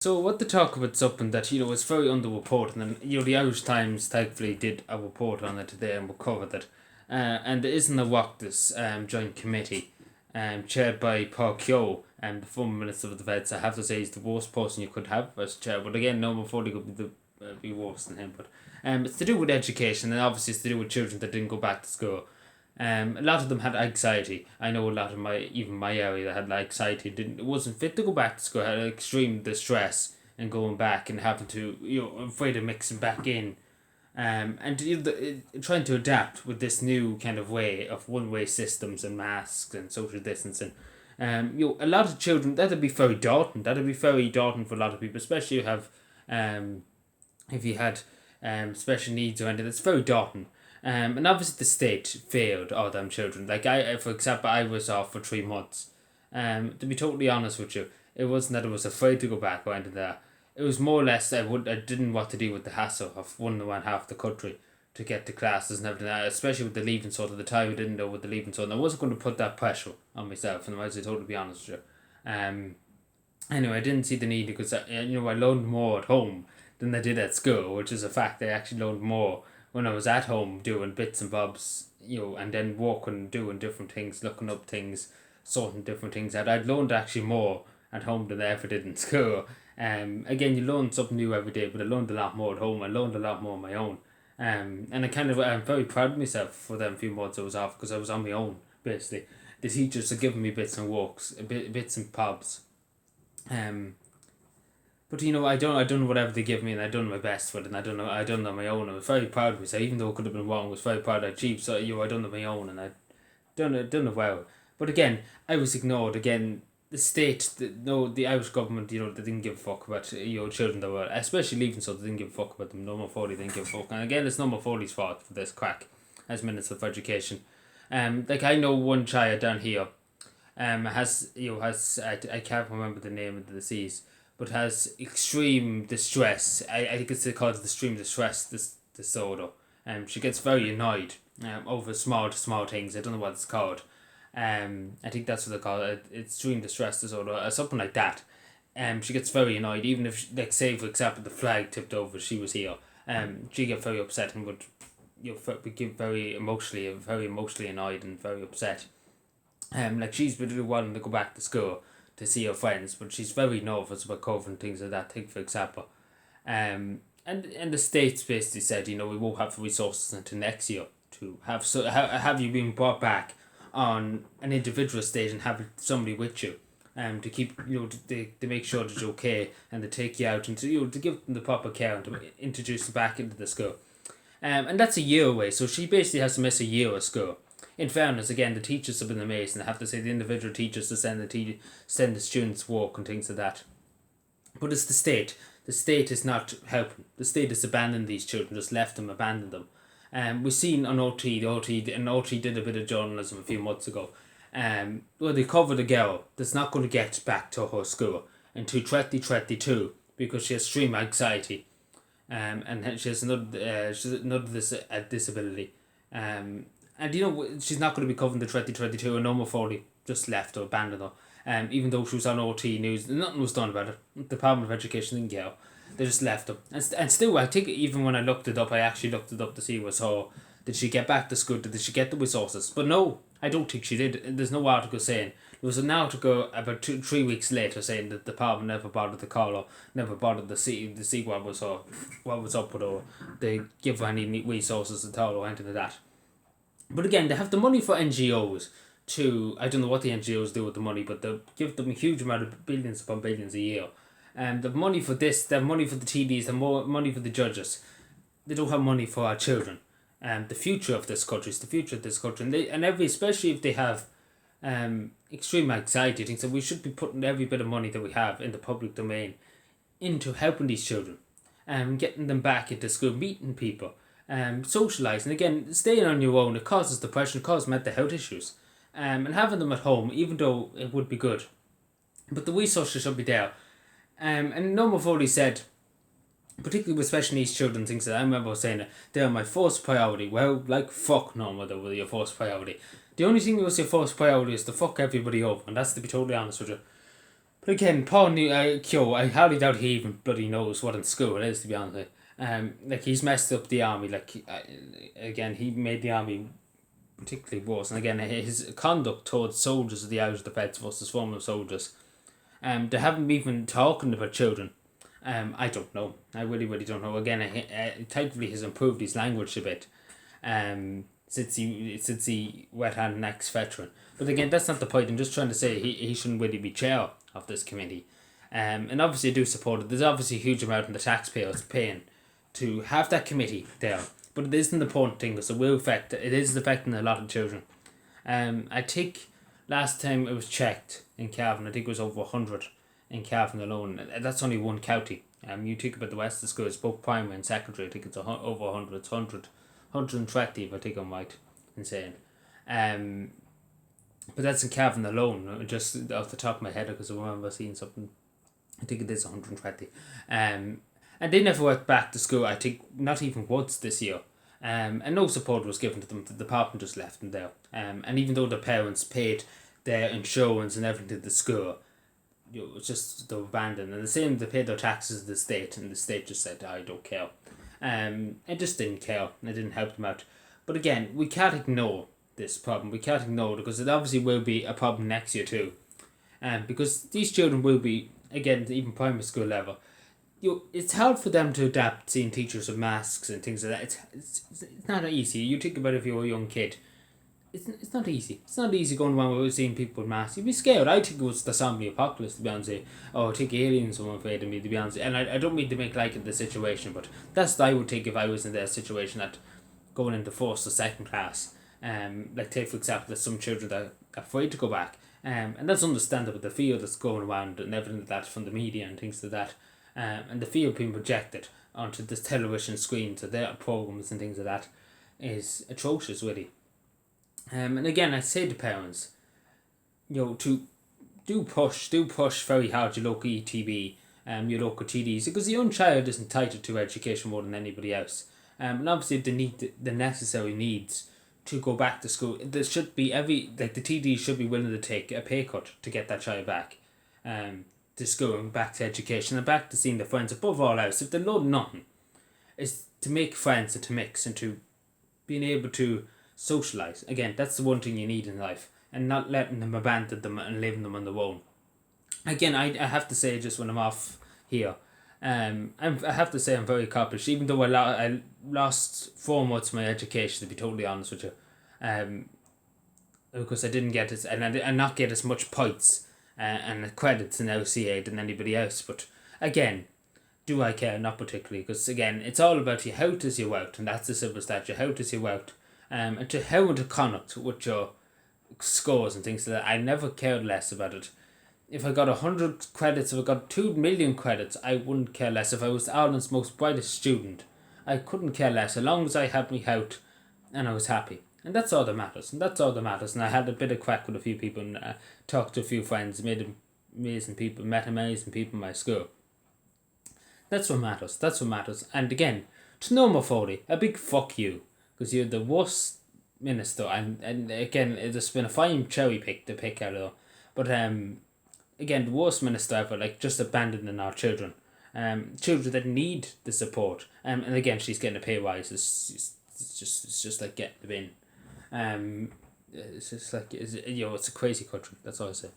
So what to talk about something that was very underreported, and the Irish Times thankfully did a report on it today and we covered it. And there isn't a Oireachtas joint committee, chaired by Paul Keogh, the former Minister of Defence. I have to say he's the worst person you could have as chair, but again, no Foley could be worse than him. But it's to do with education, and obviously it's to do with children that didn't go back to school. A lot of them had anxiety. I know a lot of my area that had anxiety. It wasn't fit to go back to school. Had extreme distress and going back and having to afraid of mixing back in, and trying to adapt with this new kind of way of one way systems and masks and social distancing. A lot of children that'd be very daunting. That'd be very daunting for a lot of people, especially if you had special needs or anything. It's very daunting. And obviously the state failed all them children. Like for example, I was off for 3 months. To be totally honest with you, it wasn't that I was afraid to go back or anything like that. It was more or less I didn't want to deal with the hassle of one and half the country to get to classes and everything like that, especially with the leaving cert at the time. I didn't know with the leaving cert, and I wasn't going to put that pressure on myself, and I was totally be honest with you. Anyway, I didn't see the need because I learned more at home than I did at school, which is a fact. I actually learned more when I was at home doing bits and bobs, and then walking, doing different things, looking up things, sorting different things out. I'd learned actually more at home than I ever did in school. Again, you learn something new every day, but I learned a lot more at home. I learned a lot more on my own. And I'm very proud of myself for them few months I was off because I was on my own, basically. The teachers are giving me bits and walks, bits and pobs. But I done whatever they give me, and I done my best for it, and I done it on my own. I was very proud of myself, even though it could have been wrong. I was very proud I achieved. So I done it on my own, and I done it well. But again, I was ignored. Again, the state, the Irish government, they didn't give a fuck about children that were, especially leaving, so they didn't give a fuck about them. Norma Foley didn't give a fuck, and again, it's Norma Foley's fault for this crack as Minister of Education. Like I know one child down here, I can't remember the name of the disease, but has extreme distress. I think it's called extreme distress disorder. She gets very annoyed over small things. I don't know what it's called. I think that's what they call it. Extreme distress disorder or something like that. She gets very annoyed, even if like say for example the flag tipped over, she was here. She get very upset and would get very emotionally annoyed and very upset. Like she's really wanting to go back to school to see her friends, but she's very nervous about COVID and things like that. Take for example, and the states basically said we won't have the resources until next year to have you been brought back on an individual stage and have somebody with you, to keep to make sure that you're okay and to take you out and to give them the proper care and to introduce them back into the school, and that's a year away. So she basically has to miss a year of school. In fairness, again, the teachers have been amazing. I have to say the individual teachers to send the students work and things like that. But it's the state. The state is not helping. The state has abandoned these children, just left them, abandoned them. We've seen on OT, OT did a bit of journalism a few months ago. Where they covered a girl that's not going to get back to her school until 2022 because she has extreme anxiety. And she has another disability. And she's not going to be covering the 2022, and Norma Foley just left or abandoned her. Even though she was on OT News, nothing was done about it. The Department of Education didn't care. They just left her. And still, I think even when I looked it up, I actually looked it up to see did she get back to school? Did she get the resources? But no, I don't think she did. There's no article saying. There was an article about 3 weeks later saying that the department never bothered to call her, never bothered to see what was up with her. They give her any resources at all or anything like that. But again, they have the money for NGOs to, I don't know what the NGOs do with the money, but they give them a huge amount of billions upon billions a year. And the money for this, the money for the TDs, the more money for the judges. They don't have money for our children. The future of this country is the future of this country. Especially if they have extreme anxiety, things that we should be putting every bit of money that we have in the public domain into helping these children. Getting them back into school, meeting people. Socialising, again, staying on your own, it causes depression, causes mental health issues. And having them at home, even though it would be good. But the resources should be there. And Norma Foley said, particularly with special needs children, things that I remember saying, they're my first priority. Well, like fuck Norma, they were your first priority. The only thing that was your first priority is to fuck everybody over, and that's to be totally honest with you. But again, Paul Keogh, I hardly doubt he even bloody knows what in school it is, to be honest with you. Like, he's messed up the army. Like, again, he made the army particularly worse. And again, his conduct towards soldiers of the Irish Defence Forces, former soldiers, they haven't even talking about children. I don't know. I really, really don't know. Again, thankfully he's improved his language a bit. Since he went on an ex-veteran. But again, that's not the point. I'm just trying to say he shouldn't really be chair of this committee. And obviously I do support it. There's obviously a huge amount in the taxpayers paying to have that committee there. But it is an important thing because it is affecting a lot of children. I think last time it was checked in Cavan, I think it was over 100 in Cavan alone. That's only one county. You think about the rest of the schools, both primary and secondary, I think it's over 100. It's 120 if I think I'm right in saying. But that's in Cavan alone, just off the top of my head, because I remember seeing something. I think it is 120. And they never went back to school, I think, not even once this year. And no support was given to them. The department just left them there. And even though the parents paid their insurance and everything to the school, it was just, they were abandoned. And the same, they paid their taxes to the state, and the state just said, I don't care. It just didn't care. It didn't help them out. But again, we can't ignore this problem. We can't ignore it because it obviously will be a problem next year too. Because these children will be, again, even primary school level, it's hard for them to adapt seeing teachers with masks and things like that. It's not easy. You think about if you're a young kid. It's not easy. It's not easy going around without seeing people with masks. You'd be scared. I think it was the zombie apocalypse, to be honest. Oh, I think aliens were afraid of me, to be honest. And I don't mean to make light of the situation, but that's what I would think if I was in their situation, that going into first or second class. Like, take for example, there's some children that are afraid to go back. And that's understandable, the fear that's going around and everything like that from the media and things like that. And the fear being projected onto the television screens, to their programs and things like that, is atrocious, really. And again, I say to parents, to do push very hard your local ETB, your local TDs, because the young child is entitled to education more than anybody else. And obviously if they need the necessary needs to go back to school, there should be the TDs should be willing to take a pay cut to get that child back to school and back to education and back to seeing their friends. Above all else, if they love nothing, is to make friends and to mix and to being able to socialise. Again, that's the one thing you need in life, and not letting them abandon them and leaving them on their own. Again, I have to say, just when I'm off here, I have to say I'm very accomplished, even though I lost 4 months of my education, to be totally honest with you, because I didn't get it, and I did not get as much points and credits in LCA than anybody else. But again, do I care? Not particularly, because again, it's all about you. How does you out, and that's the simple statute. How does you out, and to how to conduct with your scores and things like that. I never cared less about it. If I got 100 credits, if I got 2 million credits, I wouldn't care less. If I was Ireland's most brightest student, I couldn't care less, as long as I had me out and I was happy. And that's all that matters. And I had a bit of crack with a few people and talked to a few friends, met amazing people in my school. That's what matters. And again, to Norma Foley, a big fuck you. Because you're the worst minister. And again, it's been a fine cherry pick to pick out of. But again, the worst minister ever, like just abandoning our children. Children that need the support. And again, she's getting a pay rise. It's just like getting the bin. It's just like, it's a crazy country. That's all I say.